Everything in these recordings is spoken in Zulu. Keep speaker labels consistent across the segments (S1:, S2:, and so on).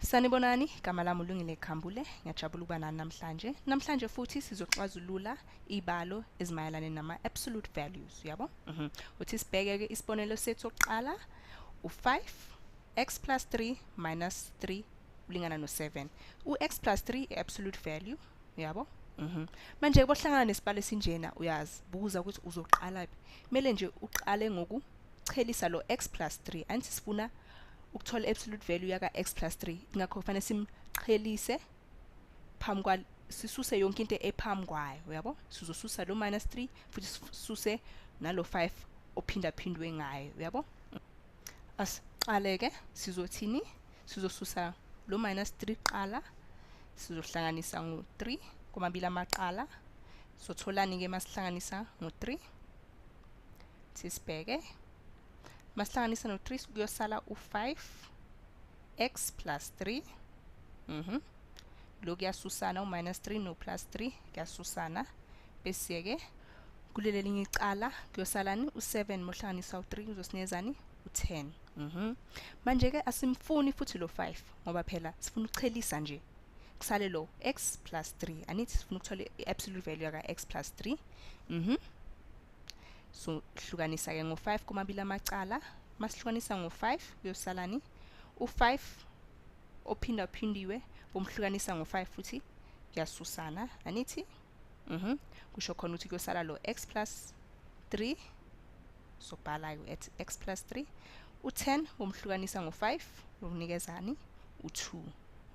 S1: Sanibonani, igama lami uLungile Khambule, ngiyajabula ukuba nani namhlanje. Namhlanje futhi sizoxazulula ibalo ezimayelana nama-absolute values, yabo? Uthi sibheke-ke isibonelo sethu sokuqala, u-5 x plus 3 minus 3 ulingana no-7. U-x plus 3 i-absolute value, yabo? Manje bohlangana nesibalo esinjena uyazibuza ukuthi uzoqalaphi. Kumele nje uqale ngokuchelisa lo x plus 3. Anti sifuna ukuthola absolute value yaka x plus 3. Ingakho kufanele simqhelise phambi sisuse yonke into ephambi kwayo, uyabo? Sizosusa lo minus 3 futhi sisuse nalo 5 ophinda phindwe ngayo, uyabo? Asiqale-ke sizothini? Sizosusa lo minus 3 qala, sizohlanganisa ngo-3 komabili amaqala. Sotholani-ke masihlanganisa ngo-3? Sisibheke. Masihlanganisa no-3 kuyosala u-5 x plus 3. Lo kuyasusana u-minus 3 no plus 3 kuyasusana. Bese-ke kuleli linye icala kuyosalani u-7 mohlanganisa u-3 uzosinikezani u-10. Manje-ke asimfuni futhi lo 5 ngoba phela sifuna ukuchelisa nje. Kusale lo x plus 3. Anithi sifuna ukuthola i-absolute value yaka x plus 3. So hlukanisa ke ngo5 komabili amacala. Masihlukanisa ngo5 kuyosalani u5 ophinda phindiwe bomhlukanisa ngo5 futhi kuyasusana. Anithi kusho khona ukuthi kuyosala lo x plus 3. So bhala at x plus 3 u10 bomhlukanisa ngo5 ukunikezani u2.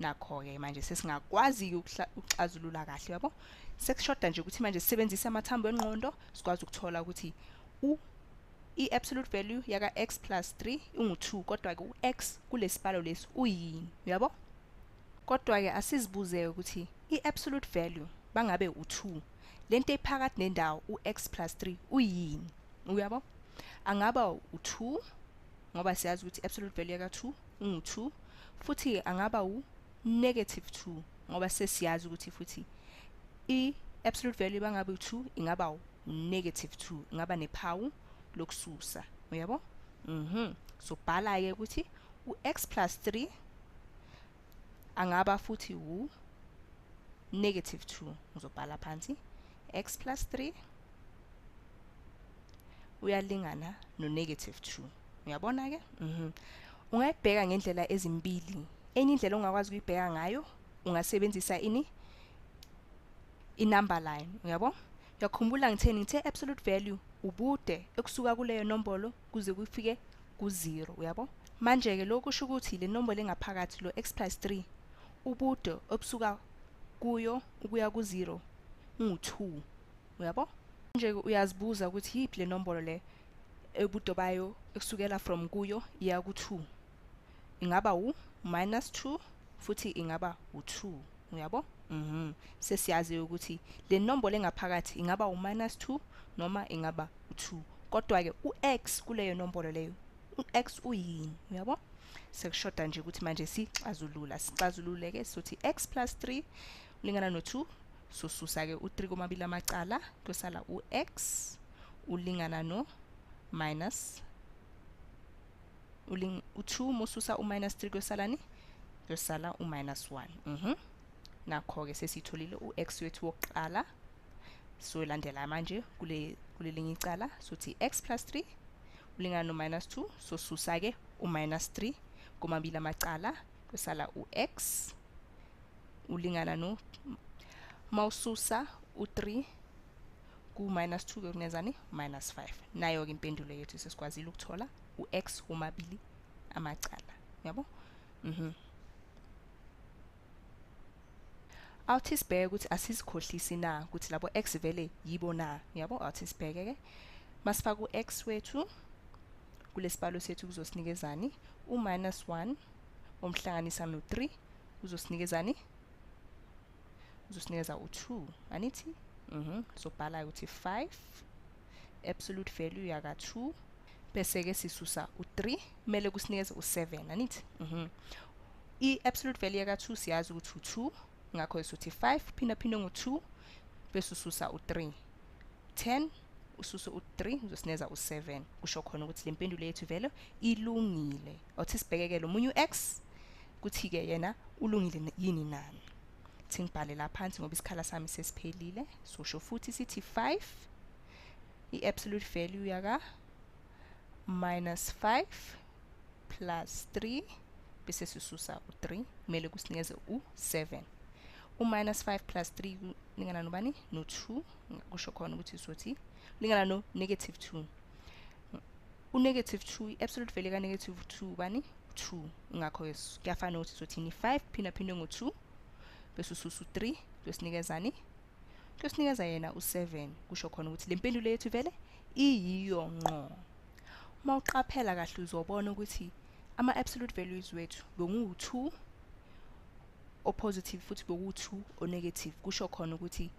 S1: Nakho-ke manje sesingakwazi ukuxazulula kahle, yabo? Sekushoda nje ukuthi manje sisebenzisa amathambo engqondo sikwazi ukuthola ukuthi i-absolute value yaka x plus 3 ungu-2, kodwa-ke u-x kulesibalo lesi uyini, uyabo? Kodwa-ke asizibuze ukuthi i-absolute value bangabe u2, lento ephakathi nendawo u-x plus 3 uyini, uyabo? Angaba u2 ngoba siyazi ukuthi i-absolute value yaka 2 ungu-2, futhi angaba u-negative 2 ngoba sesiyazi ukuthi futhi i-absolute value bangabe u2 ingaba u-negative 2, ingaba nephawu lokususa, uyabo? So bhala-ke ukuthi u-x plus 3 angaba futhi u-negative 2. Ngizobhala phansi x plus 3 uyalingana no-negative 2. Uyabona-ke? Ungayibheka ngendlela ezimbili. Enye indlela ongakwazi ukuyibheka ngayo ungasebenzisa ini? I-number line, uyabo? Uyakhumbula ngithe absolute value ubude ekusuka kuleyo nombolo kuze kufike ku0, uyabo? Manje-ke lokhu kusho ukuthi le nombolo engaphakathi lo x plus 3 ubude obusuka kuyo ukuya ku0 ungu2, uyabo? Manje-ke uyazibuza ukuthi yiphi le nombolo le ubude bayo ekusukela from kuyo iya ku2. Ingaba u-minus 2 futhi ingaba u2, uyabo? Sesiyazi ukuthi le nombolo engaphakathi ingaba u-minus 2 noma ingaba u2. Kodwa-ke u-x kuleyo nombolo leyo, u-x uyini, uyabo? Sekushoda nje ukuthi manje sixazulule-ke sothi x plus 3 ulingana no2. Sosusa-ke u3 komabili amacala kuyosala u-x ulingana no minus u2 mosusa u-minus 3 kuyosalani? Kuyosala u-minus 1. Nakho-ke sesitholile u-x wethu wokuqala. So landela manje kule linye icala sothi x plus 3 ulingana no minus 2. Sosusa-ke u-minus 3 komabili amacala kuyosala u-x ulingana no mawususa u3 ku-minus 2 kuyokunezani? Minus 5. Nayo-ke impendulo yethu sesikwazile ukuthola u-x komabili amacala, yabo? Awuthi sibheke ukuthi asizikhohlisi na ukuthi labo x vele yibo na, yabo? Awuthi sibheke-ke masifaka u-x wethu kulesibalo sethu kuzosinikezani u-minus 1 omhlanganisa no3 uzosinikezani? Uzosinikeza u2, anithi? Sobhala ukuthi 5 absolute value yaka 2 bese-ke sisusa u3 kumele kusinikeze u7, anithi? I-absolute value yaka 2 siyazi ukuthi u2, ngakho sothi 5 phinda phindwe ngo2 bese ususa u3. 10 ususa u3 uzosinikeza u7. Kusho khona ukuthi le mpendulo yethu vele ilungile. Awuthi sibhekeke lo munye u-x kuthi ke yena ulungile yini nani. Ngibhale la phansi ngoba isikhala sami sesiphelile. So sho futhi sithi 5 i-absolute value yaka -5 plus 3 bese sisusa u3 kumele kusinikeze u7. U-5 plus 3 kulingana nobani? No2. Kusho khona ukuthi sothi kulingana no -2. U-2 i-absolute value ka -2 bani? 2. Ngakho kuyafana nokuthi sothi ni 5 phindwe ngo2 bese ususa u3 kuyosinikezani? Kuyosinikeza yena u7. Kusho khona ukuthi le mpendulo yethu vele iyiyo ngqo. Uma uqaphela kahle uzobona ukuthi ama-absolute values wethu bengu-2 o-positive futhi beku-2 o-negative. Kusho khona ukuthi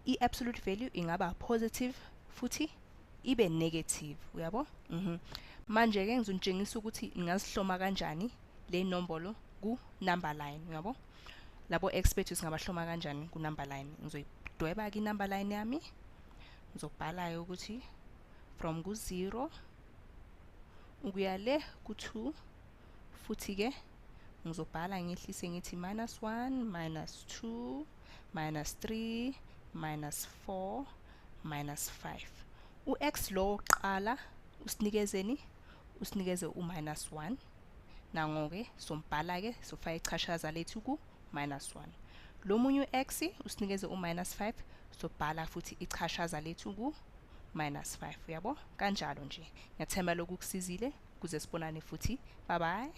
S1: i-absolute value ingaba positive futhi ibe negative. Uyabo? Manje-ke ngizonitshengisa ukuthi ngingazihloma kanjani le nombolo ku-number line. Uyabo? Labo expert singabahloma kanjani ku-number line. Ngizoyidweba ki-number line yami. Ngizobhala ukuthi from ku-0 ukuya le ku-2 futhi ke ngizobhala ngehlise ngithi -1 -2 -3 -4 -5. U-x lo oqala usinikezeni? Usinikeze u-1. Nango-ke sombhala ke sofaka ichashaza lethu ku-1. Lo munye u-x usinikeze u-5 sobhala futhi ichashaza lethu ku-5. Uyabo? Kanjalo nje. Ngiyathemba lokhu kusizile kuze sibonane futhi. Bye bye.